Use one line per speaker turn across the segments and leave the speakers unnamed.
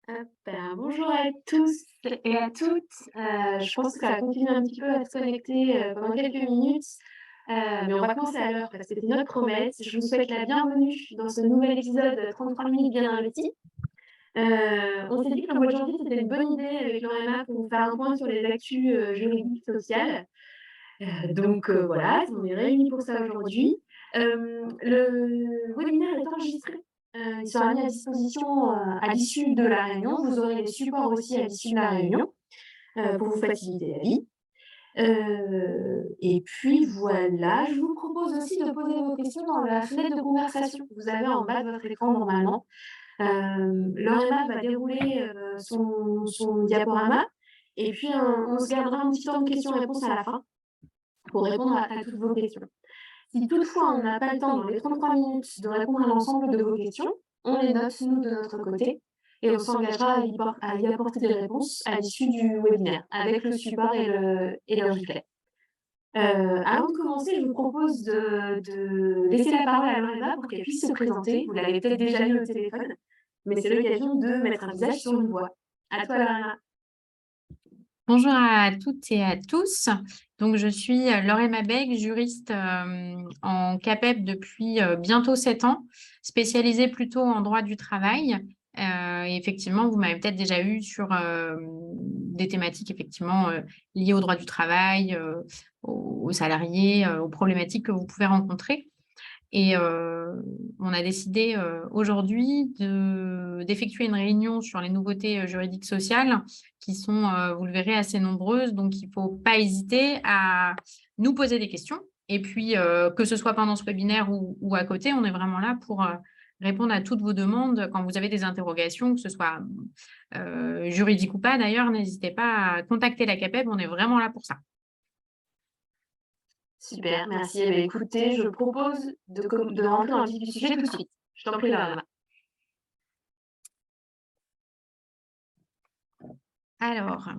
Hop, alors bonjour à tous et à toutes. Je pense que ça va continuer un petit peu à se connecter, pendant quelques minutes, mais on va commencer à l'heure parce que c'était notre promesse. Je vous souhaite la bienvenue dans ce nouvel épisode, 33 minutes bien investies. On s'est dit que le mois de janvier, c'était une bonne idée avec Lorena pour faire un point sur les actus, juridiques, sociales. Donc voilà, on est réunis pour ça aujourd'hui. Le webinaire est enregistré. Il sera mis à disposition, à l'issue de la réunion. Vous aurez les supports aussi à l'issue de la réunion, pour vous faciliter la vie. Et puis voilà, je vous propose aussi de poser vos questions dans la fenêtre de conversation que vous avez en bas de votre écran normalement. Lorena va dérouler, son diaporama et puis on se gardera un petit temps de questions-réponses à la fin pour répondre à toutes vos questions. Si toutefois on n'a pas le temps dans les 33 minutes de répondre à l'ensemble de vos questions, on les note nous de notre côté et on s'engagera à y apporter des réponses à l'issue du webinaire avec le support et le replay. Avant de commencer, je vous propose de laisser la parole à Lorena pour qu'elle puisse se présenter. Vous l'avez peut-être déjà eu au téléphone, mais c'est l'occasion de mettre un visage sur une voix. À toi, Lorena.
Bonjour à toutes et à tous. Donc, je suis Lorena Beg, juriste en CAPEB depuis bientôt 7 ans, spécialisée plutôt en droit du travail. Et effectivement, vous m'avez peut-être déjà eu sur des thématiques effectivement liées au droit du travail, aux salariés, aux problématiques que vous pouvez rencontrer. Et on a décidé aujourd'hui d'effectuer une réunion sur les nouveautés juridiques sociales qui sont, vous le verrez, assez nombreuses. Donc, il ne faut pas hésiter à nous poser des questions. Et puis, que ce soit pendant ce webinaire ou à côté, on est vraiment là pour répondre à toutes vos demandes. Quand vous avez des interrogations, que ce soit juridiques ou pas, d'ailleurs, n'hésitez pas à contacter la CAPEB. On est vraiment là pour ça.
Super, merci. Eh bien, écoutez, je propose de rentrer dans le vif du sujet tout de suite. Je t'en prie, Lorena.
Alors,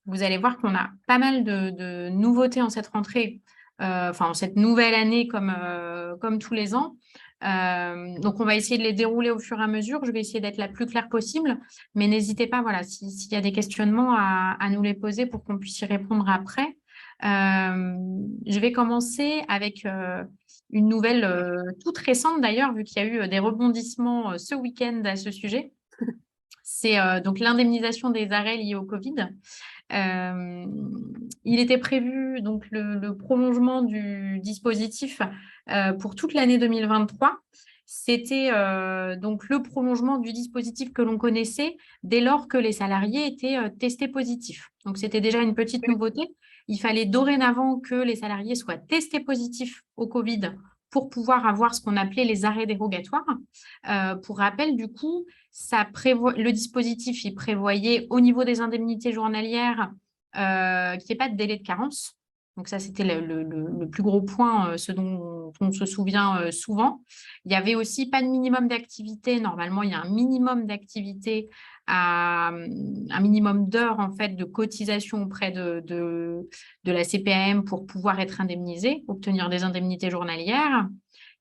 vous allez voir qu'on a pas mal de nouveautés en cette rentrée, en cette nouvelle année comme tous les ans. Donc, on va essayer de les dérouler au fur et à mesure. Je vais essayer d'être la plus claire possible, mais n'hésitez pas, voilà, s'il y a des questionnements, à nous les poser pour qu'on puisse y répondre après. Je vais commencer avec une nouvelle toute récente d'ailleurs, vu qu'il y a eu des rebondissements ce week-end à ce sujet. C'est donc l'indemnisation des arrêts liés au Covid. Il était prévu donc le prolongement du dispositif pour toute l'année 2023. C'était donc le prolongement du dispositif que l'on connaissait dès lors que les salariés étaient testés positifs. Donc, c'était déjà une petite nouveauté. Il fallait dorénavant que les salariés soient testés positifs au Covid pour pouvoir avoir ce qu'on appelait les arrêts dérogatoires. Pour rappel, du coup, le dispositif il prévoyait au niveau des indemnités journalières qu'il n'y ait pas de délai de carence. Donc ça, c'était le plus gros point, ce dont on se souvient souvent. Il y avait aussi pas de minimum d'activité. Normalement, il y a un minimum d'activité un minimum d'heures en fait, de cotisation auprès de la CPAM pour pouvoir être indemnisé, obtenir des indemnités journalières.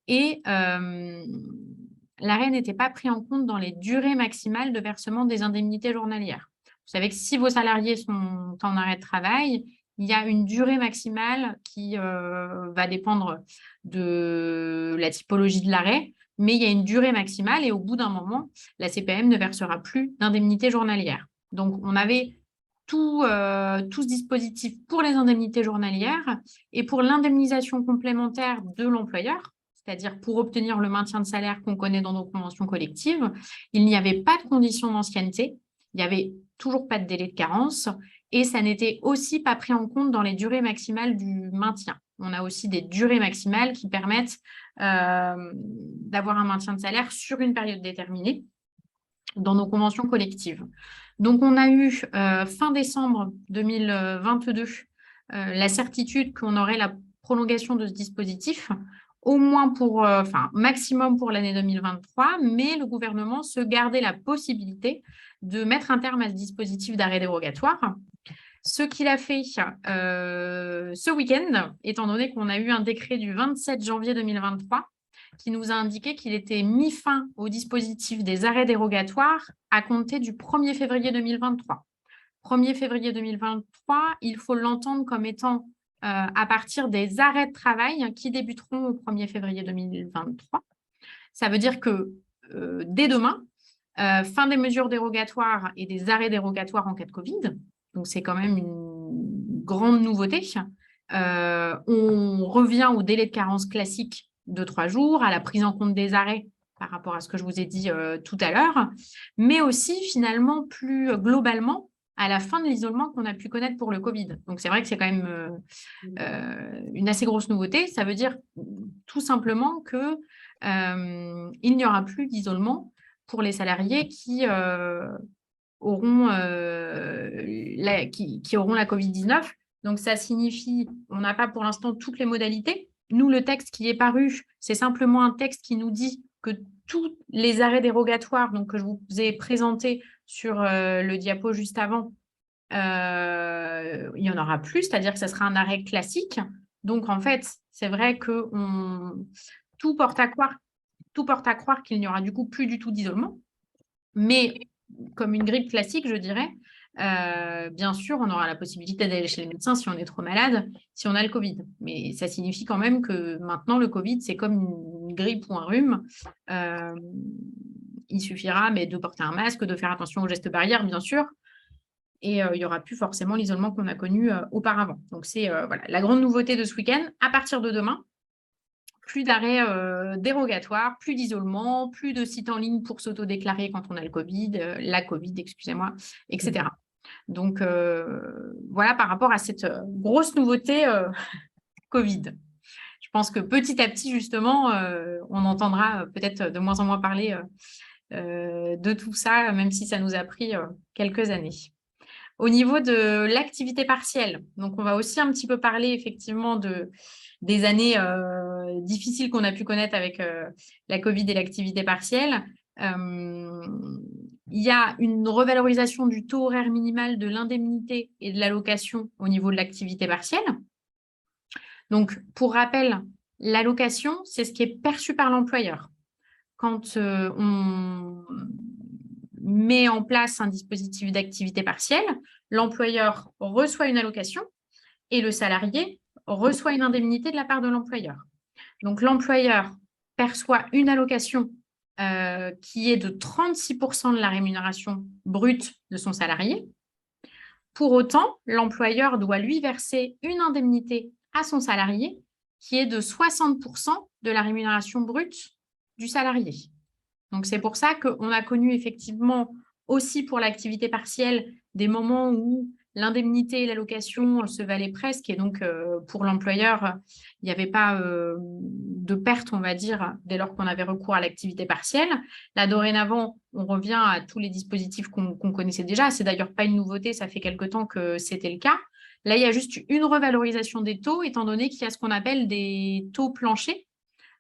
Et l'arrêt n'était pas pris en compte dans les durées maximales de versement des indemnités journalières. Vous savez que si vos salariés sont en arrêt de travail, il y a une durée maximale qui va dépendre de la typologie de l'arrêt, mais il y a une durée maximale et au bout d'un moment, la CPAM ne versera plus d'indemnités journalières. Donc, on avait tout ce dispositif pour les indemnités journalières et pour l'indemnisation complémentaire de l'employeur, c'est-à-dire pour obtenir le maintien de salaire qu'on connaît dans nos conventions collectives, il n'y avait pas de condition d'ancienneté, il n'y avait toujours pas de délai de carence et ça n'était aussi pas pris en compte dans les durées maximales du maintien. On a aussi des durées maximales qui permettent d'avoir un maintien de salaire sur une période déterminée dans nos conventions collectives. Donc, on a eu fin décembre 2022 la certitude qu'on aurait la prolongation de ce dispositif. au moins pour, maximum pour l'année 2023, mais le gouvernement se gardait la possibilité de mettre un terme à ce dispositif d'arrêt dérogatoire. Ce qu'il a fait ce week-end, étant donné qu'on a eu un décret du 27 janvier 2023 qui nous a indiqué qu'il était mis fin au dispositif des arrêts dérogatoires à compter du 1er février 2023. 1er février 2023, il faut l'entendre comme étant à partir des arrêts de travail qui débuteront au 1er février 2023. Ça veut dire que dès demain, fin des mesures dérogatoires et des arrêts dérogatoires en cas de Covid, donc c'est quand même une grande nouveauté. On revient au délai de carence classique de 3 jours, à la prise en compte des arrêts par rapport à ce que je vous ai dit tout à l'heure, mais aussi finalement plus globalement à la fin de l'isolement qu'on a pu connaître pour le Covid. Donc c'est vrai que c'est quand même une assez grosse nouveauté. Ça veut dire tout simplement que il n'y aura plus d'isolement pour les salariés qui auront la Covid-19. Donc, ça signifie, on n'a pas pour l'instant toutes les modalités. Nous, le texte qui est paru, c'est simplement un texte qui nous dit que tous les arrêts dérogatoires donc, que je vous ai présentés sur le diapo juste avant, il n'y en aura plus, c'est-à-dire que ça sera un arrêt classique. Donc, en fait, c'est vrai que tout porte à croire qu'il n'y aura du coup plus du tout d'isolement. Mais comme une grippe classique, je dirais, bien sûr, on aura la possibilité d'aller chez le médecin si on est trop malade, si on a le Covid. Mais ça signifie quand même que maintenant, le Covid, c'est comme une grippe ou un rhume. Il suffira de porter un masque, de faire attention aux gestes barrières, bien sûr. Et il n'y aura plus forcément l'isolement qu'on a connu auparavant. Donc, c'est voilà, la grande nouveauté de ce week-end. À partir de demain, plus d'arrêt dérogatoire, plus d'isolement, plus de sites en ligne pour s'auto-déclarer quand on a le Covid, la Covid, excusez-moi, etc. Donc, voilà par rapport à cette grosse nouveauté Covid. Je pense que petit à petit, justement, on entendra peut-être de moins en moins parler de tout ça, même si ça nous a pris quelques années. Au niveau de l'activité partielle, donc on va aussi un petit peu parler effectivement des années difficiles qu'on a pu connaître avec la Covid et l'activité partielle. Il y a une revalorisation du taux horaire minimal de l'indemnité et de l'allocation au niveau de l'activité partielle. Donc, pour rappel, l'allocation, c'est ce qui est perçu par l'employeur. Quand on met en place un dispositif d'activité partielle, l'employeur reçoit une allocation et le salarié reçoit une indemnité de la part de l'employeur. Donc, l'employeur perçoit une allocation qui est de 36% de la rémunération brute de son salarié. Pour autant, l'employeur doit lui verser une indemnité à son salarié qui est de 60% de la rémunération brute du salarié. Donc, c'est pour ça qu'on a connu effectivement aussi pour l'activité partielle des moments où l'indemnité et l'allocation se valaient presque et donc pour l'employeur, il n'y avait pas de perte, on va dire, dès lors qu'on avait recours à l'activité partielle. Là, dorénavant, on revient à tous les dispositifs qu'on connaissait déjà. C'est d'ailleurs pas une nouveauté, ça fait quelque temps que c'était le cas. Là, il y a juste une revalorisation des taux, étant donné qu'il y a ce qu'on appelle des taux planchers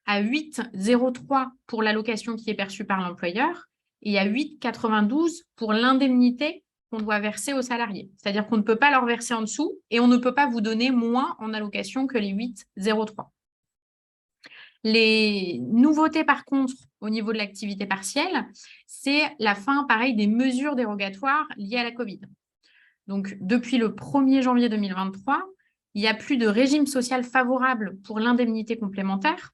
à 8,03 pour l'allocation qui est perçue par l'employeur et à 8,92 pour l'indemnité qu'on doit verser aux salariés. C'est-à-dire qu'on ne peut pas leur verser en dessous et on ne peut pas vous donner moins en allocation que les 8,03. Les nouveautés, par contre, au niveau de l'activité partielle, c'est la fin, pareil, des mesures dérogatoires liées à la Covid. Donc, depuis le 1er janvier 2023, il n'y a plus de régime social favorable pour l'indemnité complémentaire.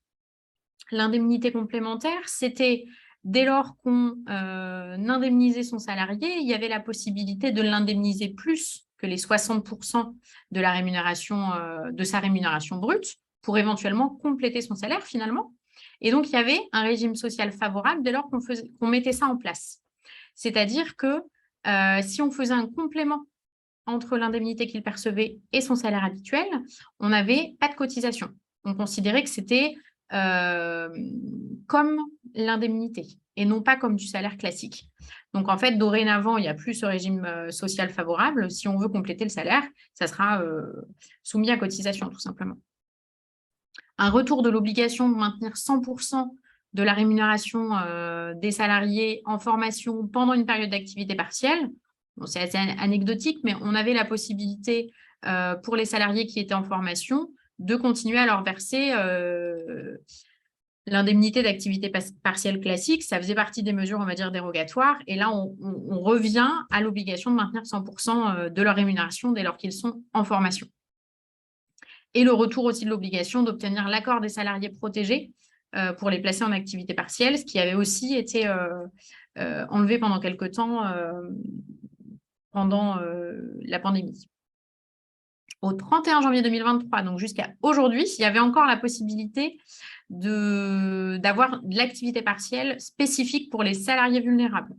L'indemnité complémentaire, c'était dès lors qu'on indemnisait son salarié, il y avait la possibilité de l'indemniser plus que les 60% de la rémunération, de sa rémunération brute pour éventuellement compléter son salaire finalement. Et donc, il y avait un régime social favorable dès lors qu'on mettait ça en place. C'est-à-dire que si on faisait un complément entre l'indemnité qu'il percevait et son salaire habituel, on n'avait pas de cotisation. On considérait que c'était comme l'indemnité et non pas comme du salaire classique. Donc, en fait, dorénavant, il n'y a plus ce régime social favorable. Si on veut compléter le salaire, ça sera soumis à cotisation, tout simplement. un retour de l'obligation de maintenir 100% de la rémunération des salariés en formation pendant une période d'activité partielle. Bon, c'est assez anecdotique, mais on avait la possibilité pour les salariés qui étaient en formation de continuer à leur verser l'indemnité d'activité partielle classique. Ça faisait partie des mesures, on va dire, dérogatoires. Et là, on revient à l'obligation de maintenir 100% de leur rémunération dès lors qu'ils sont en formation. Et le retour aussi de l'obligation d'obtenir l'accord des salariés protégés pour les placer en activité partielle, ce qui avait aussi été enlevé pendant quelques temps pendant la pandémie. Au 31 janvier 2023, donc jusqu'à aujourd'hui, il y avait encore la possibilité d'avoir de l'activité partielle spécifique pour les salariés vulnérables.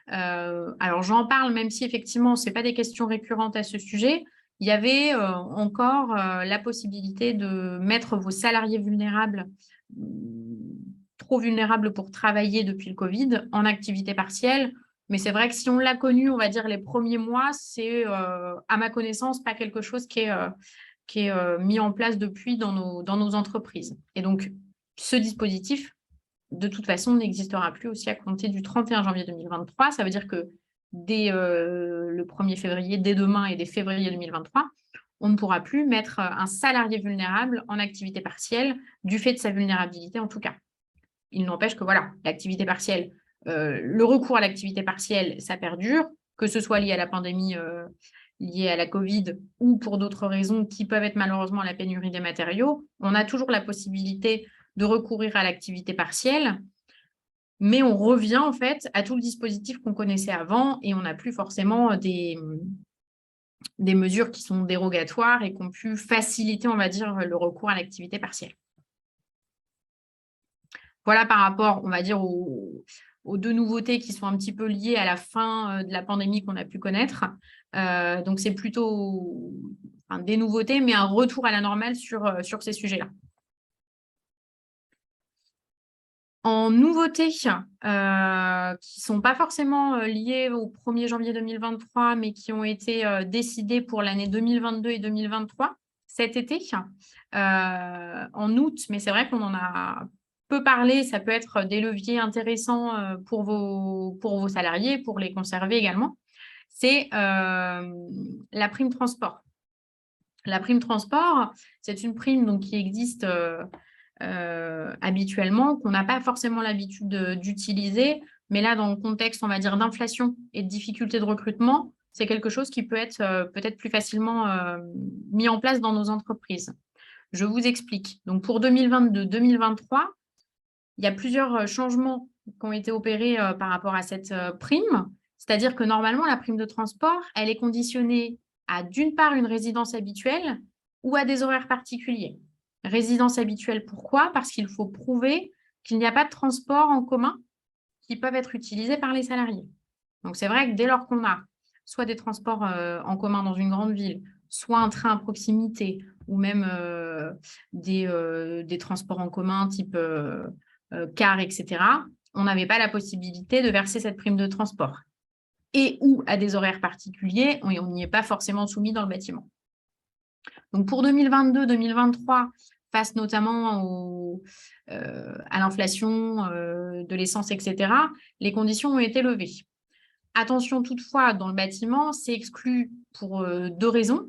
Alors, j'en parle, même si effectivement, ce n'est pas des questions récurrentes à ce sujet. Il y avait encore la possibilité de mettre vos salariés vulnérables, trop vulnérables pour travailler depuis le Covid, en activité partielle. Mais c'est vrai que si on l'a connu, on va dire, les premiers mois, c'est, à ma connaissance, pas quelque chose qui est mis en place depuis dans nos entreprises. Et donc, ce dispositif, de toute façon, n'existera plus aussi à compter du 31 janvier 2023. Ça veut dire que dès le 1er février, dès demain et dès février 2023, on ne pourra plus mettre un salarié vulnérable en activité partielle du fait de sa vulnérabilité en tout cas. Il n'empêche que voilà, l'activité partielle, le recours à l'activité partielle, ça perdure, que ce soit lié à la pandémie, liée à la Covid ou pour d'autres raisons qui peuvent être malheureusement la pénurie des matériaux. On a toujours la possibilité de recourir à l'activité partielle, mais on revient en fait à tout le dispositif qu'on connaissait avant et on n'a plus forcément des mesures qui sont dérogatoires et qui ont pu faciliter, on va dire, le recours à l'activité partielle. Voilà par rapport, on va dire, aux deux nouveautés qui sont un petit peu liées à la fin de la pandémie qu'on a pu connaître. Donc, c'est plutôt des nouveautés, mais un retour à la normale sur ces sujets-là. En nouveautés qui ne sont pas forcément liées au 1er janvier 2023, mais qui ont été décidées pour l'année 2022 et 2023, cet été, en août, mais c'est vrai qu'on en a peu parlé, ça peut être des leviers intéressants pour vos salariés, pour les conserver également, c'est la prime transport. La prime transport, c'est une prime donc, qui existe habituellement, qu'on n'a pas forcément l'habitude d'utiliser, mais là, dans le contexte, on va dire, d'inflation et de difficulté de recrutement, c'est quelque chose qui peut être peut-être plus facilement mis en place dans nos entreprises. Je vous explique. Donc, pour 2022-2023, il y a plusieurs changements qui ont été opérés par rapport à cette prime. C'est-à-dire que normalement, la prime de transport, elle est conditionnée à d'une part une résidence habituelle ou à des horaires particuliers. Résidence habituelle, pourquoi? Parce qu'il faut prouver qu'il n'y a pas de transport en commun qui peuvent être utilisés par les salariés. Donc, c'est vrai que dès lors qu'on a soit des transports en commun dans une grande ville, soit un train à proximité, ou même des transports en commun type car, etc., on n'avait pas la possibilité de verser cette prime de transport. Et ou à des horaires particuliers, on n'y est pas forcément soumis dans le bâtiment. Donc, pour 2022-2023, face notamment à l'inflation de l'essence, etc., les conditions ont été levées. Attention toutefois, dans le bâtiment, c'est exclu pour deux raisons,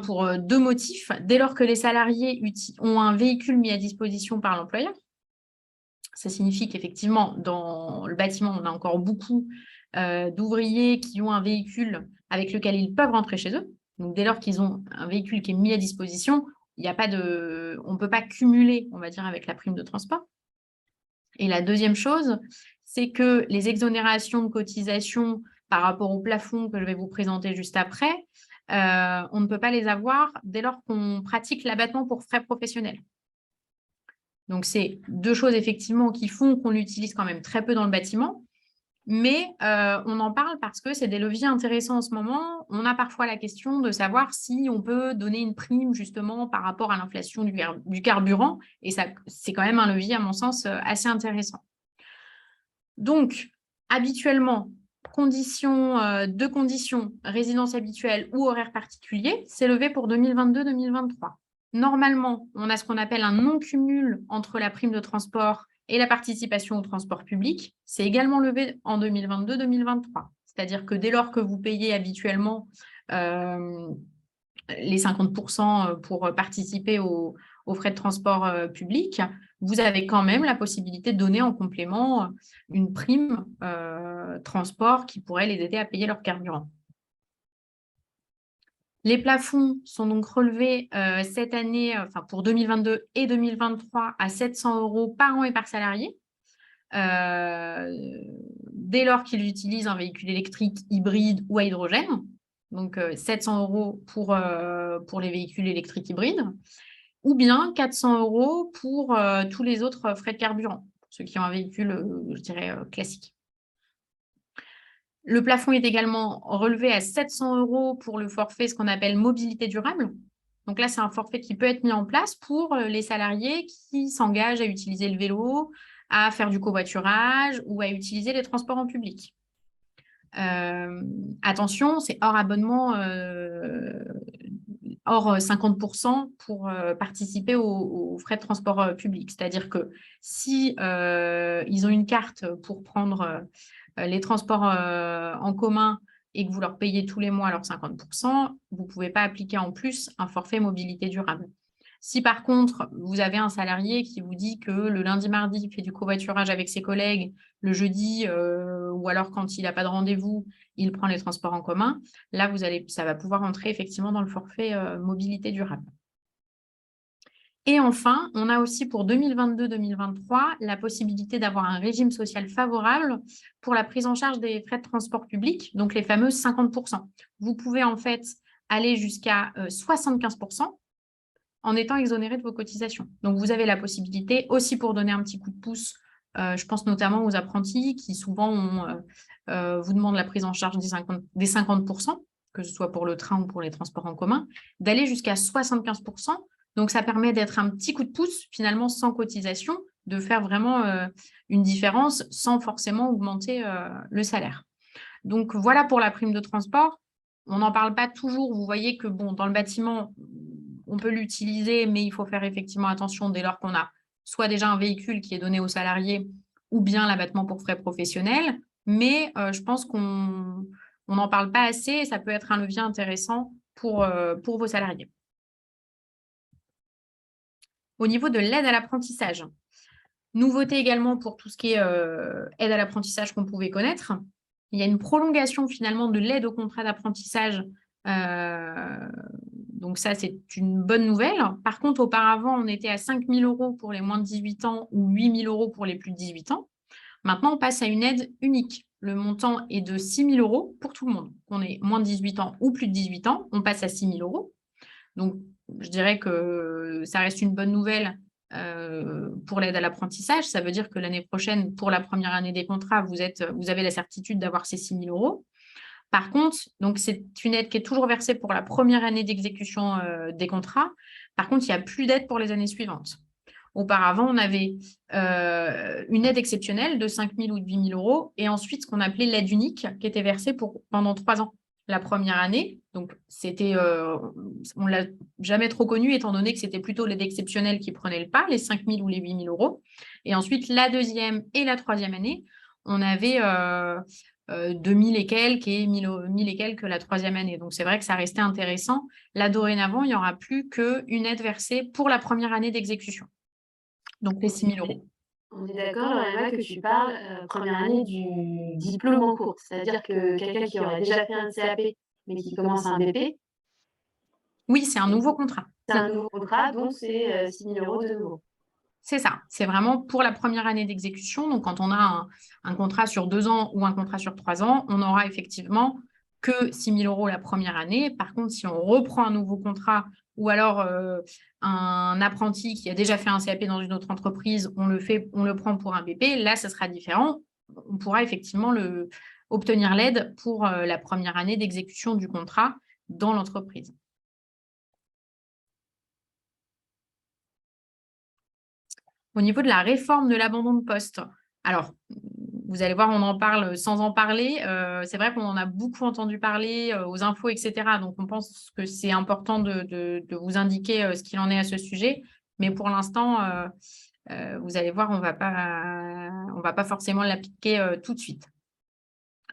pour deux motifs. Dès lors que les salariés ont un véhicule mis à disposition par l'employeur, ça signifie qu'effectivement, dans le bâtiment, on a encore beaucoup d'ouvriers qui ont un véhicule avec lequel ils peuvent rentrer chez eux. Donc, dès lors qu'ils ont un véhicule qui est mis à disposition, on ne peut pas cumuler, on va dire, avec la prime de transport. Et la deuxième chose, c'est que les exonérations de cotisation par rapport au plafond que je vais vous présenter juste après, on ne peut pas les avoir dès lors qu'on pratique l'abattement pour frais professionnels. Donc, c'est deux choses effectivement qui font qu'on l'utilise quand même très peu dans le bâtiment. Mais on en parle parce que c'est des leviers intéressants en ce moment. On a parfois la question de savoir si on peut donner une prime justement par rapport à l'inflation du carburant. Et ça, c'est quand même un levier, à mon sens, assez intéressant. Donc, habituellement, deux conditions, résidence habituelle ou horaire particulier, c'est levé pour 2022-2023. normalement, on a ce qu'on appelle un non-cumul entre la prime de transport et la participation au transport public. C'est également levé en 2022-2023. C'est-à-dire que dès lors que vous payez habituellement les 50% pour participer aux frais de transport public, vous avez quand même la possibilité de donner en complément une prime transport qui pourrait les aider à payer leur carburant. Les plafonds sont donc relevés cette année, enfin pour 2022 et 2023, à 700 € par an et par salarié, dès lors qu'ils utilisent un véhicule électrique, hybride ou à hydrogène. Donc 700 € pour les véhicules électriques hybrides, ou bien 400 € pour tous les autres frais de carburant, pour ceux qui ont un véhicule, je dirais, classique. Le plafond est également relevé à 700 € pour le forfait, ce qu'on appelle mobilité durable. Donc là, c'est un forfait qui peut être mis en place pour les salariés qui s'engagent à utiliser le vélo, à faire du covoiturage ou à utiliser les transports en public. Attention, c'est hors abonnement, hors 50% pour participer aux frais de transport public. C'est-à-dire que si ils ont une carte pour prendre les transports en commun et que vous leur payez tous les mois leurs 50%, vous ne pouvez pas appliquer en plus un forfait mobilité durable. Si par contre, vous avez un salarié qui vous dit que le lundi, mardi, il fait du covoiturage avec ses collègues, le jeudi, ou alors quand il n'a pas de rendez-vous, il prend les transports en commun, là, ça va pouvoir entrer effectivement dans le forfait mobilité durable. Et enfin, on a aussi pour 2022-2023 la possibilité d'avoir un régime social favorable pour la prise en charge des frais de transport public, donc les fameux 50%. Vous pouvez en fait aller jusqu'à 75% en étant exonéré de vos cotisations. Donc, vous avez la possibilité aussi pour donner un petit coup de pouce, je pense notamment aux apprentis qui souvent vous demandent la prise en charge des 50%, que ce soit pour le train ou pour les transports en commun, d'aller jusqu'à 75%. Donc, ça permet d'être un petit coup de pouce, finalement, sans cotisation, de faire vraiment une différence sans forcément augmenter le salaire. Donc, voilà pour la prime de transport. On n'en parle pas toujours. Vous voyez que bon, dans le bâtiment, on peut l'utiliser, mais il faut faire effectivement attention dès lors qu'on a soit déjà un véhicule qui est donné aux salariés ou bien l'abattement pour frais professionnels. Mais je pense qu'on n'en parle pas assez et ça peut être un levier intéressant pour vos salariés. Au niveau de l'aide à l'apprentissage, nouveauté également pour tout ce qui est aide à l'apprentissage qu'on pouvait connaître. Il y a une prolongation finalement de l'aide au contrat d'apprentissage. Donc ça, c'est une bonne nouvelle. Par contre, auparavant, on était à 5 000 € pour les moins de 18 ans ou 8 000 € pour les plus de 18 ans. Maintenant, on passe à une aide unique. Le montant est de 6 000 € pour tout le monde. On est moins de 18 ans ou plus de 18 ans, on passe à 6 000 €. Donc, je dirais que ça reste une bonne nouvelle pour l'aide à l'apprentissage. Ça veut dire que l'année prochaine, pour la première année des contrats, vous avez la certitude d'avoir ces 6 000 €. Par contre, donc c'est une aide qui est toujours versée pour la première année d'exécution des contrats. Par contre, il n'y a plus d'aide pour les années suivantes. Auparavant, on avait une aide exceptionnelle de 5 000 ou de 8 000 € et ensuite ce qu'on appelait l'aide unique qui était versée pendant 3 ans. La première année, donc on ne l'a jamais trop connu étant donné que c'était plutôt l'aide exceptionnelle qui prenait le pas, les 5 000 ou les 8 000 €. Et ensuite, la deuxième et la troisième année, on avait 2 000 et quelques et 1 000 et quelques la troisième année. Donc, c'est vrai que ça restait intéressant. Là, dorénavant, il n'y aura plus qu'une aide versée pour la première année d'exécution. Donc, les 6 000 €.
On est d'accord, Lorena, que tu parles première année du diplôme en cours. C'est-à-dire que quelqu'un qui aurait déjà fait un CAP, mais qui commence un BP,
oui, c'est un nouveau contrat.
C'est un nouveau contrat, donc c'est 6 000 € de nouveau.
C'est ça. C'est vraiment pour la première année d'exécution. Donc, quand on a un contrat sur 2 ans ou un contrat sur 3 ans, on n'aura effectivement que 6 000 € la première année. Par contre, si on reprend un nouveau contrat ou alors un apprenti qui a déjà fait un CAP dans une autre entreprise, on le prend pour un BP, là, ça sera différent. On pourra effectivement obtenir l'aide pour la première année d'exécution du contrat dans l'entreprise. Au niveau de la réforme de l'abandon de poste, alors, vous allez voir, on en parle sans en parler. C'est vrai qu'on en a beaucoup entendu parler aux infos, etc. Donc, on pense que c'est important de vous indiquer ce qu'il en est à ce sujet. Mais pour l'instant, vous allez voir, on va pas forcément l'appliquer tout de suite.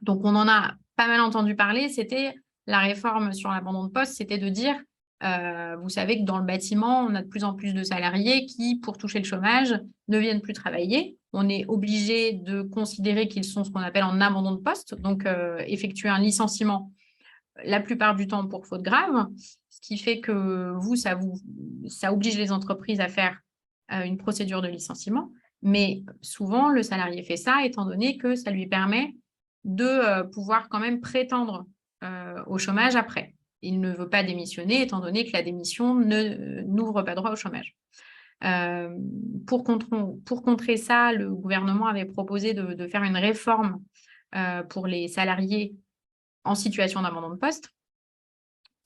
Donc, on en a pas mal entendu parler. C'était la réforme sur l'abandon de poste, c'était de dire, vous savez que dans le bâtiment, on a de plus en plus de salariés qui, pour toucher le chômage, ne viennent plus travailler. On est obligé de considérer qu'ils sont ce qu'on appelle en abandon de poste, donc effectuer un licenciement la plupart du temps pour faute grave, ce qui fait que ça oblige les entreprises à faire une procédure de licenciement. Mais souvent, le salarié fait ça étant donné que ça lui permet de pouvoir quand même prétendre au chômage après. Il ne veut pas démissionner étant donné que la démission n'ouvre pas droit au chômage. Pour contrer ça, le gouvernement avait proposé de faire une réforme pour les salariés en situation d'abandon de poste.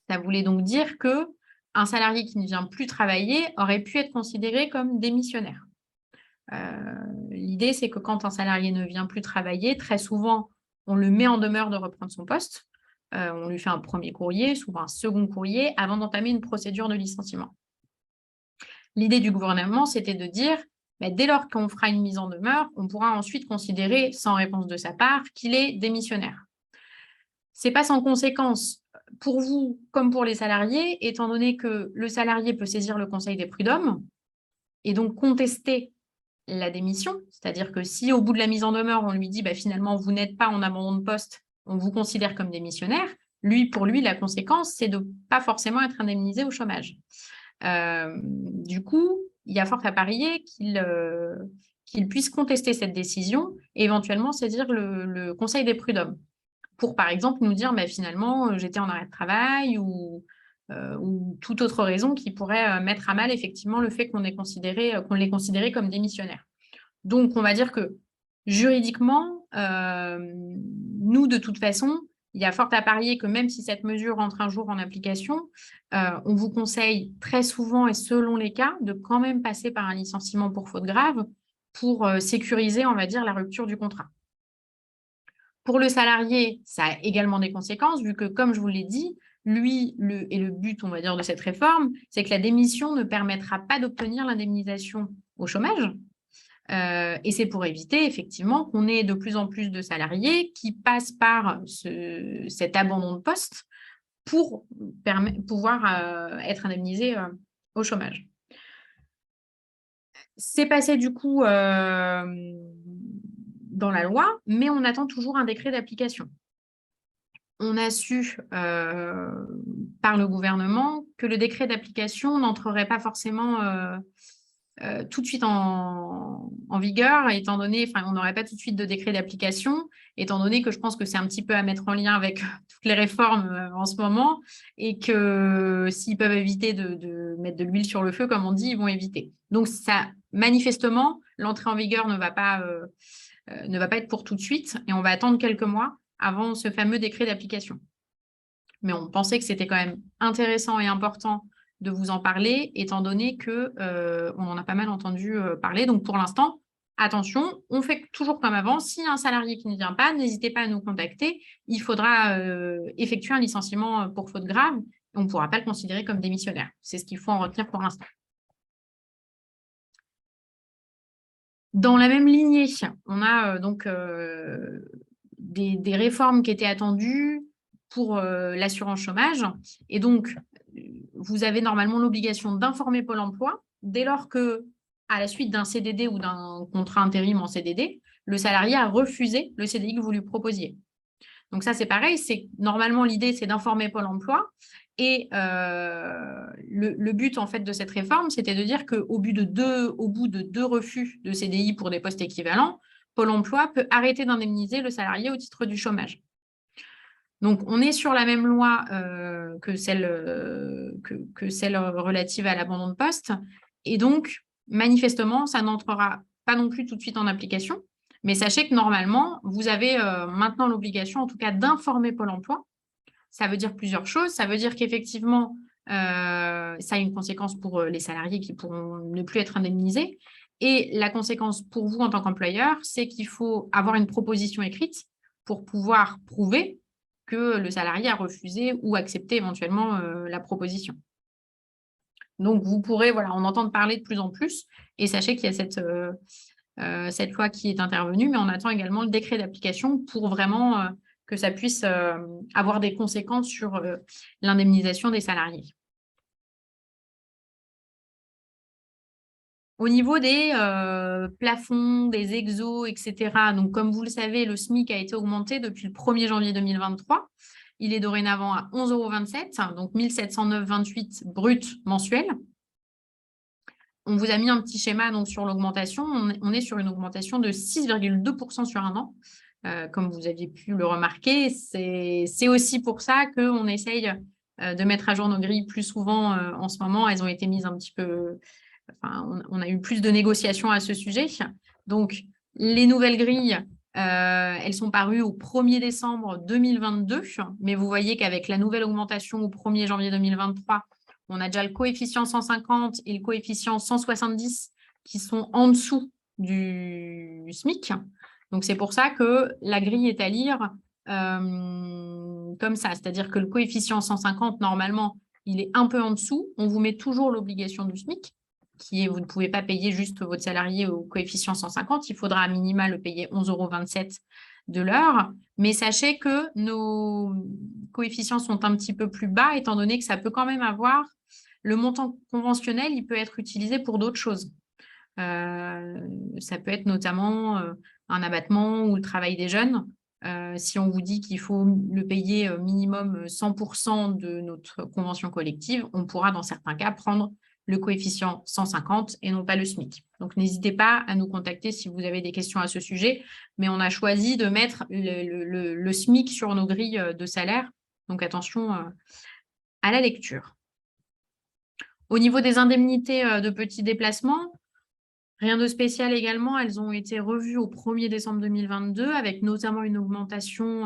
Ça voulait donc dire qu'un salarié qui ne vient plus travailler aurait pu être considéré comme démissionnaire. L'idée, c'est que quand un salarié ne vient plus travailler, très souvent, on le met en demeure de reprendre son poste. On lui fait un premier courrier, souvent un second courrier, avant d'entamer une procédure de licenciement. L'idée du gouvernement, c'était de dire, dès lors qu'on fera une mise en demeure, on pourra ensuite considérer, sans réponse de sa part, qu'il est démissionnaire. Ce n'est pas sans conséquence pour vous comme pour les salariés, étant donné que le salarié peut saisir le Conseil des prud'hommes et donc contester la démission. C'est-à-dire que si au bout de la mise en demeure, on lui dit finalement, vous n'êtes pas en abandon de poste, on vous considère comme démissionnaire, pour lui, la conséquence, c'est de ne pas forcément être indemnisé au chômage. Du coup, il y a fort à parier qu'il puisse contester cette décision et éventuellement saisir le Conseil des prud'hommes pour, par exemple, nous dire finalement, j'étais en arrêt de travail ou toute autre raison qui pourrait mettre à mal effectivement le fait qu'on l'ait considéré comme démissionnaire. Donc, on va dire que juridiquement, nous, de toute façon, il y a fort à parier que même si cette mesure entre un jour en application, on vous conseille très souvent et selon les cas de quand même passer par un licenciement pour faute grave pour sécuriser, on va dire, la rupture du contrat. Pour le salarié, ça a également des conséquences, vu que, comme je vous l'ai dit, le but, on va dire, de cette réforme, c'est que la démission ne permettra pas d'obtenir l'indemnisation au chômage. Et c'est pour éviter, effectivement, qu'on ait de plus en plus de salariés qui passent par cet abandon de poste pour pouvoir être indemnisés au chômage. C'est passé, du coup, dans la loi, mais on attend toujours un décret d'application. On a su par le gouvernement que le décret d'application n'entrerait pas forcément tout de suite en vigueur, étant donné, on n'aurait pas tout de suite de décret d'application, étant donné que je pense que c'est un petit peu à mettre en lien avec toutes les réformes en ce moment, et que s'ils peuvent éviter de mettre de l'huile sur le feu, comme on dit, ils vont éviter. Donc, ça, manifestement, l'entrée en vigueur ne va pas être pour tout de suite, et on va attendre quelques mois avant ce fameux décret d'application. Mais on pensait que c'était quand même intéressant et important de vous en parler, étant donné qu'on en a pas mal entendu parler. Donc, pour l'instant, attention, on fait toujours comme avant. Si un salarié qui ne vient pas, n'hésitez pas à nous contacter. Il faudra effectuer un licenciement pour faute grave. On ne pourra pas le considérer comme démissionnaire. C'est ce qu'il faut en retenir pour l'instant. Dans la même lignée, on a donc des réformes qui étaient attendues pour l'assurance chômage. Et donc, vous avez normalement l'obligation d'informer Pôle emploi dès lors que, à la suite d'un CDD ou d'un contrat intérim en CDD, le salarié a refusé le CDI que vous lui proposiez. Donc ça, c'est pareil. Normalement, l'idée, c'est d'informer Pôle emploi. Et le but, en fait, de cette réforme, c'était de dire qu'au bout de deux refus de CDI pour des postes équivalents, Pôle emploi peut arrêter d'indemniser le salarié au titre du chômage. Donc, on est sur la même loi que celle relative à l'abandon de poste. Et donc, manifestement, ça n'entrera pas non plus tout de suite en application. Mais sachez que normalement, vous avez maintenant l'obligation, en tout cas, d'informer Pôle emploi. Ça veut dire plusieurs choses. Ça veut dire qu'effectivement, ça a une conséquence pour les salariés qui pourront ne plus être indemnisés. Et la conséquence pour vous en tant qu'employeur, c'est qu'il faut avoir une proposition écrite pour pouvoir prouver que le salarié a refusé ou accepté éventuellement la proposition. Donc, vous pourrez en entendre parler de plus en plus. Et sachez qu'il y a cette loi qui est intervenue, mais on attend également le décret d'application pour vraiment que ça puisse avoir des conséquences sur l'indemnisation des salariés. Au niveau des plafonds, des exos, etc., donc comme vous le savez, le SMIC a été augmenté depuis le 1er janvier 2023. Il est dorénavant à 11,27 €, donc 1 709,28 € brut mensuel. On vous a mis un petit schéma donc, sur l'augmentation. On est sur une augmentation de 6,2% sur un an. Comme vous aviez pu le remarquer, c'est aussi pour ça qu'on essaye de mettre à jour nos grilles plus souvent en ce moment. Elles ont été mises un petit peu... on a eu plus de négociations à ce sujet. Donc, les nouvelles grilles, elles sont parues au 1er décembre 2022. Mais vous voyez qu'avec la nouvelle augmentation au 1er janvier 2023, on a déjà le coefficient 150 et le coefficient 170 qui sont en dessous du SMIC. Donc, c'est pour ça que la grille est à lire comme ça. C'est-à-dire que le coefficient 150, normalement, il est un peu en dessous. On vous met toujours l'obligation du SMIC, qui est, vous ne pouvez pas payer juste votre salarié au coefficient 150. Il faudra à minima le payer 11,27 € de l'heure. Mais sachez que nos coefficients sont un petit peu plus bas, étant donné que ça peut quand même avoir le montant conventionnel, il peut être utilisé pour d'autres choses. Ça peut être notamment un abattement ou le travail des jeunes. Si on vous dit qu'il faut le payer minimum 100% de notre convention collective, on pourra dans certains cas prendre le coefficient 150 et non pas le SMIC. Donc, n'hésitez pas à nous contacter si vous avez des questions à ce sujet, mais on a choisi de mettre le SMIC sur nos grilles de salaire. Donc, attention à la lecture. Au niveau des indemnités de petits déplacements, rien de spécial également, elles ont été revues au 1er décembre 2022 avec notamment une augmentation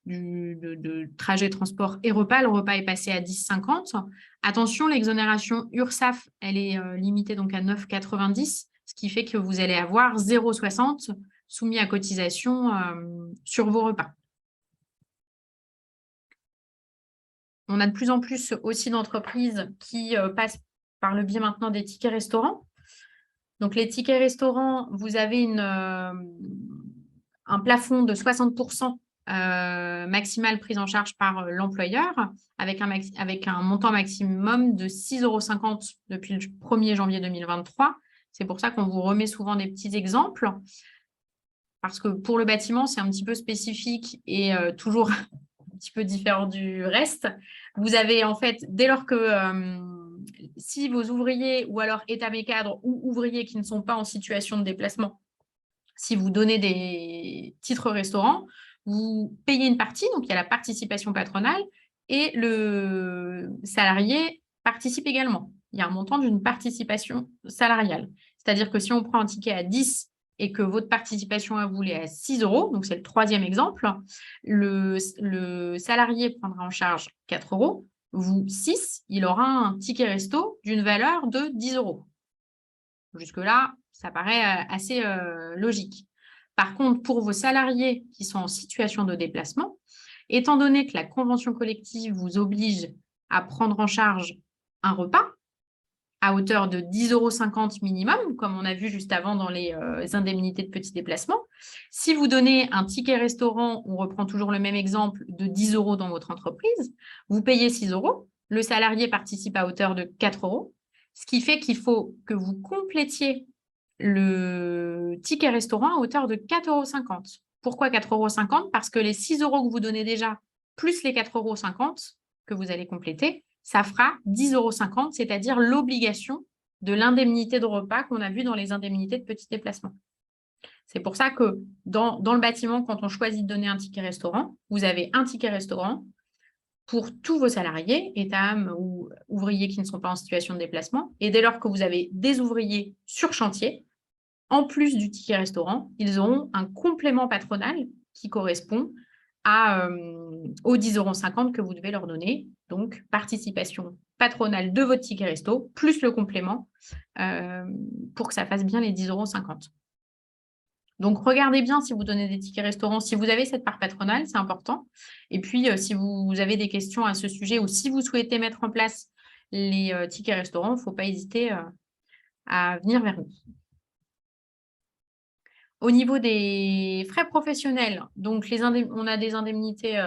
de trajet, transport et repas. Le repas est passé à 10,50 €. Attention, l'exonération URSSAF, elle est limitée donc à 9,90 €, ce qui fait que vous allez avoir 0,60 € soumis à cotisation sur vos repas. On a de plus en plus aussi d'entreprises qui passent par le biais maintenant des tickets restaurants. Donc, les tickets restaurants, vous avez un plafond de 60% maximal pris en charge par l'employeur avec un montant maximum de 6,50 € depuis le 1er janvier 2023. C'est pour ça qu'on vous remet souvent des petits exemples. Parce que pour le bâtiment, c'est un petit peu spécifique et toujours un petit peu différent du reste. Vous avez en fait, dès lors que si vos ouvriers ou alors états cadres ou ouvriers qui ne sont pas en situation de déplacement, si vous donnez des titres restaurants, vous payez une partie, donc il y a la participation patronale et le salarié participe également. Il y a un montant d'une participation salariale. C'est-à-dire que si on prend un ticket à 10 et que votre participation à vous est à 6 €, donc c'est le 3e exemple, le salarié prendra en charge 4 €, vous 6, il aura un ticket resto d'une valeur de 10 €. Jusque-là, ça paraît assez logique. Par contre, pour vos salariés qui sont en situation de déplacement, étant donné que la convention collective vous oblige à prendre en charge un repas à hauteur de 10,50 € minimum, comme on a vu juste avant dans les indemnités de petits déplacements, si vous donnez un ticket restaurant, on reprend toujours le même exemple, de 10 € dans votre entreprise, vous payez 6 €, le salarié participe à hauteur de 4 €, ce qui fait qu'il faut que vous complétiez le ticket restaurant à hauteur de 4,50 €. Pourquoi 4,50 €? Parce que les 6 € que vous donnez déjà, plus les 4,50 € que vous allez compléter, ça fera 10,50 €, c'est-à-dire l'obligation de l'indemnité de repas qu'on a vu dans les indemnités de petits déplacements. C'est pour ça que dans le bâtiment, quand on choisit de donner un ticket restaurant, vous avez un ticket restaurant pour tous vos salariés, états ou ouvriers qui ne sont pas en situation de déplacement. Et dès lors que vous avez des ouvriers sur chantier, en plus du ticket restaurant, ils auront un complément patronal qui correspond aux 10,50 € que vous devez leur donner. Donc, participation patronale de votre ticket resto, plus le complément, pour que ça fasse bien les 10,50 €. Donc, regardez bien si vous donnez des tickets restaurants, si vous avez cette part patronale, c'est important. Et puis, si vous avez des questions à ce sujet ou si vous souhaitez mettre en place les tickets restaurants, il ne faut pas hésiter à venir vers nous. Au niveau des frais professionnels, donc on a des indemnités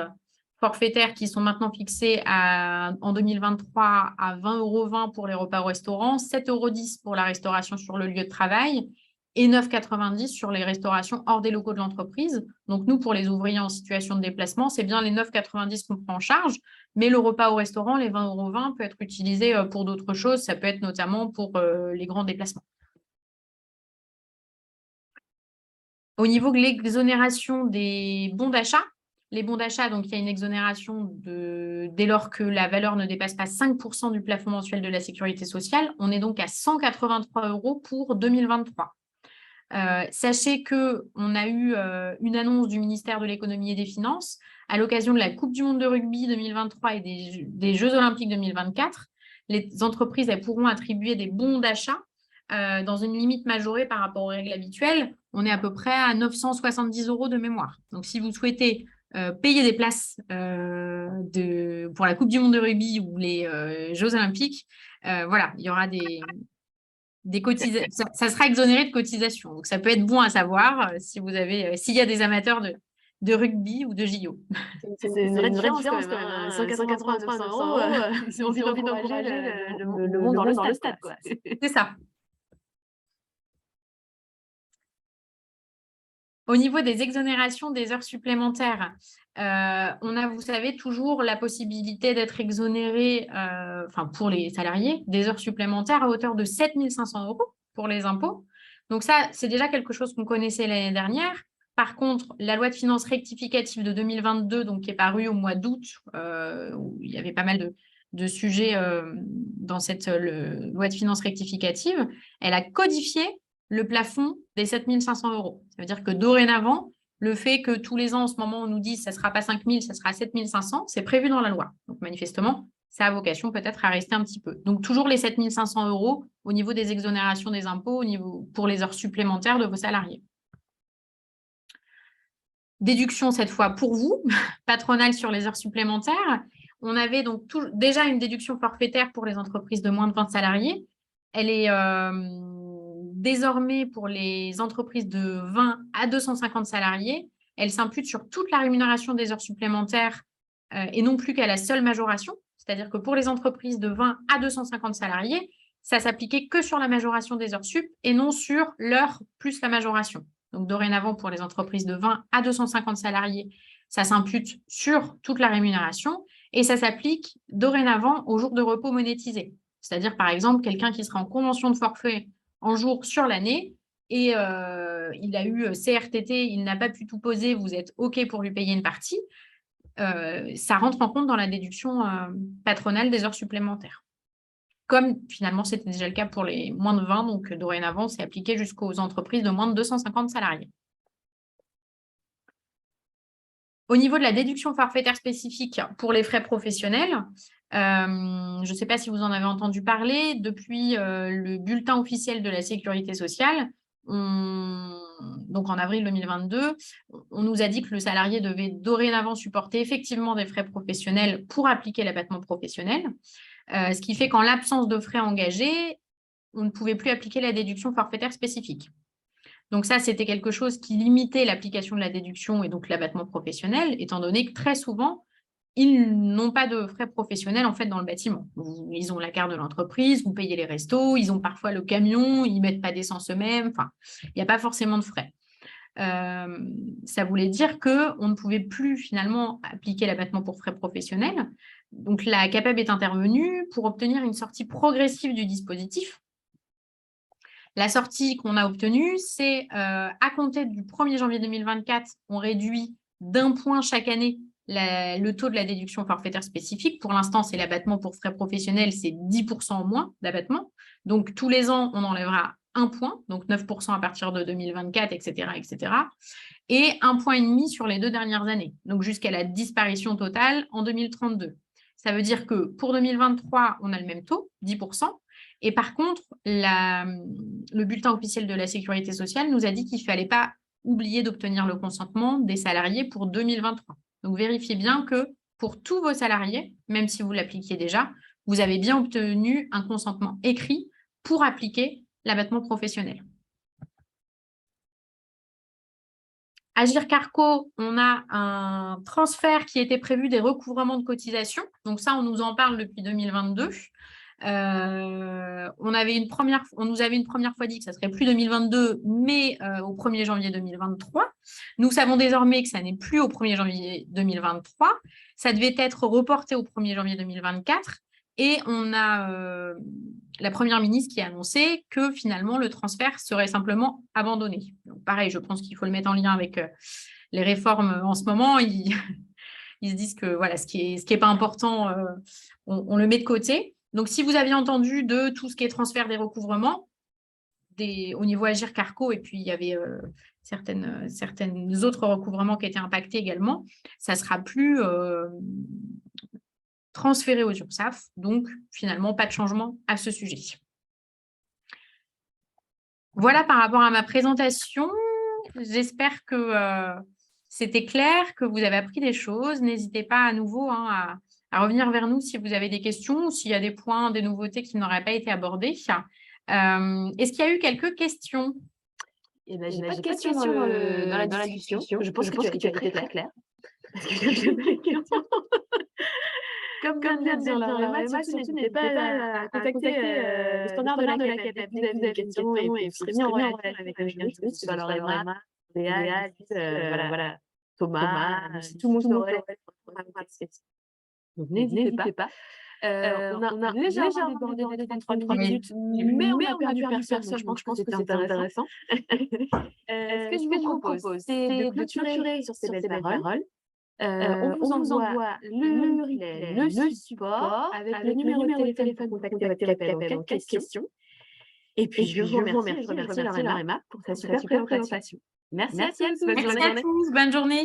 forfaitaires qui sont maintenant fixées en 2023 à 20,20 € pour les repas au restaurant, 7,10 € pour la restauration sur le lieu de travail et 9,90 € sur les restaurations hors des locaux de l'entreprise. Donc, nous, pour les ouvriers en situation de déplacement, c'est bien les 9,90 € qu'on prend en charge, mais le repas au restaurant, les 20,20 € peut être utilisé pour d'autres choses. Ça peut être notamment pour les grands déplacements. Au niveau de l'exonération des bons d'achat, les bons d'achat, donc il y a une exonération dès lors que la valeur ne dépasse pas 5 % du plafond mensuel de la sécurité sociale. On est donc à 183 € pour 2023. Sachez qu'on a eu une annonce du ministère de l'économie et des finances à l'occasion de la Coupe du monde de rugby 2023 et des Jeux olympiques 2024. Les entreprises elles pourront attribuer des bons d'achat dans une limite majorée par rapport aux règles habituelles. On est à peu près à 970 € de mémoire. Donc, si vous souhaitez payer des places pour la Coupe du monde de rugby ou les Jeux olympiques, voilà, il y aura des cotisations, ça sera exonéré de cotisations. Donc, ça peut être bon à savoir s'il y a des amateurs de rugby ou de JO.
C'est une vraie différence quand même, hein, 183 à 900 €, si on a envie d'encourager le monde dans le stade, quoi.
C'est ça. Au niveau des exonérations des heures supplémentaires, on a, vous savez, toujours la possibilité d'être exonéré, pour les salariés, des heures supplémentaires à hauteur de 7 500 € pour les impôts. Donc ça, c'est déjà quelque chose qu'on connaissait l'année dernière. Par contre, la loi de finances rectificative de 2022, donc, qui est parue au mois d'août, où il y avait pas mal de sujets dans cette loi de finances rectificative, elle a codifié le plafond des 7 500 €. Ça veut dire que dorénavant, le fait que tous les ans, en ce moment, on nous dise ça ne sera pas 5 000, ça sera 7 500, c'est prévu dans la loi. Donc, manifestement, ça a vocation peut-être à rester un petit peu. Donc, toujours les 7 500 € au niveau des exonérations des impôts, pour les heures supplémentaires de vos salariés. Déduction cette fois pour vous, patronale sur les heures supplémentaires. On avait donc déjà une déduction forfaitaire pour les entreprises de moins de 20 salariés. Elle est désormais pour les entreprises de 20 à 250 salariés. Elle s'impute sur toute la rémunération des heures supplémentaires et non plus qu'à la seule majoration. C'est-à-dire que pour les entreprises de 20 à 250 salariés, ça s'appliquait que sur la majoration des heures sup et non sur l'heure plus la majoration. Donc, dorénavant, pour les entreprises de 20 à 250 salariés, ça s'impute sur toute la rémunération et ça s'applique dorénavant aux jours de repos monétisés. C'est-à-dire, par exemple, quelqu'un qui sera en convention de forfait en jours sur l'année et il a eu CRTT, il n'a pas pu tout poser, vous êtes OK pour lui payer une partie, ça rentre en compte dans la déduction patronale des heures supplémentaires. Comme finalement, c'était déjà le cas pour les moins de 20, donc dorénavant, c'est appliqué jusqu'aux entreprises de moins de 250 salariés. Au niveau de la déduction forfaitaire spécifique pour les frais professionnels, je ne sais pas si vous en avez entendu parler, depuis le bulletin officiel de la Sécurité sociale, donc en avril 2022, on nous a dit que le salarié devait dorénavant supporter effectivement des frais professionnels pour appliquer l'abattement professionnel. Ce qui fait qu'en l'absence de frais engagés, on ne pouvait plus appliquer la déduction forfaitaire spécifique. Donc ça, c'était quelque chose qui limitait l'application de la déduction et donc l'abattement professionnel, étant donné que très souvent, ils n'ont pas de frais professionnels en fait dans le bâtiment. Ils ont la carte de l'entreprise, vous payez les restos, ils ont parfois le camion, ils ne mettent pas d'essence eux-mêmes, enfin, il n'y a pas forcément de frais. Ça voulait dire qu'on ne pouvait plus finalement appliquer l'abattement pour frais professionnels. Donc, la CAPEB est intervenue pour obtenir une sortie progressive du dispositif. La sortie qu'on a obtenue, c'est à compter du 1er janvier 2024, on réduit d'1 point chaque année le taux de la déduction forfaitaire spécifique. Pour l'instant, c'est l'abattement pour frais professionnels, c'est 10 % en moins d'abattement. Donc, tous les ans, on enlèvera 1 point, donc 9 % à partir de 2024, etc., etc. Et 1,5 point sur les 2 dernières années, donc jusqu'à la disparition totale en 2032. Ça veut dire que pour 2023, on a le même taux, 10%. Et par contre, le bulletin officiel de la sécurité sociale nous a dit qu'il ne fallait pas oublier d'obtenir le consentement des salariés pour 2023. Donc, vérifiez bien que pour tous vos salariés, même si vous l'appliquiez déjà, vous avez bien obtenu un consentement écrit pour appliquer l'abattement professionnel. Agir Carco, on a un transfert qui était prévu des recouvrements de cotisations. Donc ça, on nous en parle depuis 2022. On nous avait une première fois dit que ça serait plus 2022, mais au 1er janvier 2023. Nous savons désormais que ça n'est plus au 1er janvier 2023. Ça devait être reporté au 1er janvier 2024. Et on a la Première ministre qui a annoncé que finalement, le transfert serait simplement abandonné. Donc, pareil, je pense qu'il faut le mettre en lien avec les réformes en ce moment. Ils se disent que voilà, ce qui est pas important, on le met de côté. Donc, si vous aviez entendu de tout ce qui est transfert des recouvrements, au niveau Agir Carco, et puis il y avait certaines autres recouvrements qui étaient impactés également, ça ne sera plus transféré aux URSSAF, donc finalement pas de changement à ce sujet. Voilà par rapport à ma présentation. J'espère que c'était clair, que vous avez appris des choses. N'hésitez pas à nouveau à revenir vers nous si vous avez des questions ou s'il y a des points, des nouveautés qui n'auraient pas été abordés. Est-ce qu'il y a eu quelques questions?
Eh ben, j'ai pas de questions dans la discussion. Je pense que tu as été très clair. Parce que j'ai pas de questions. Comme vient de dire Laura, surtout n'hésitez pas à contacter le standard de la CAPEP. Vous avez des questions et vous serez mis en relation avec un juriste, que ce soit Laura, Léa, voilà, Thomas, tout le monde saurait. Donc n'hésitez pas. On a légèrement débordé les 33 minutes, mais on a perdu personne. Je pense que c'était intéressant. Ce que je vous propose, c'est de clôturer sur ces belles paroles. On vous envoie le replay, le support, avec le numéro de téléphone pour contacter votre CAPEP en cas de question. Et puis, je vous remercie Laura pour sa super présentation. Merci à tous.
Merci à tous. Bonne journée.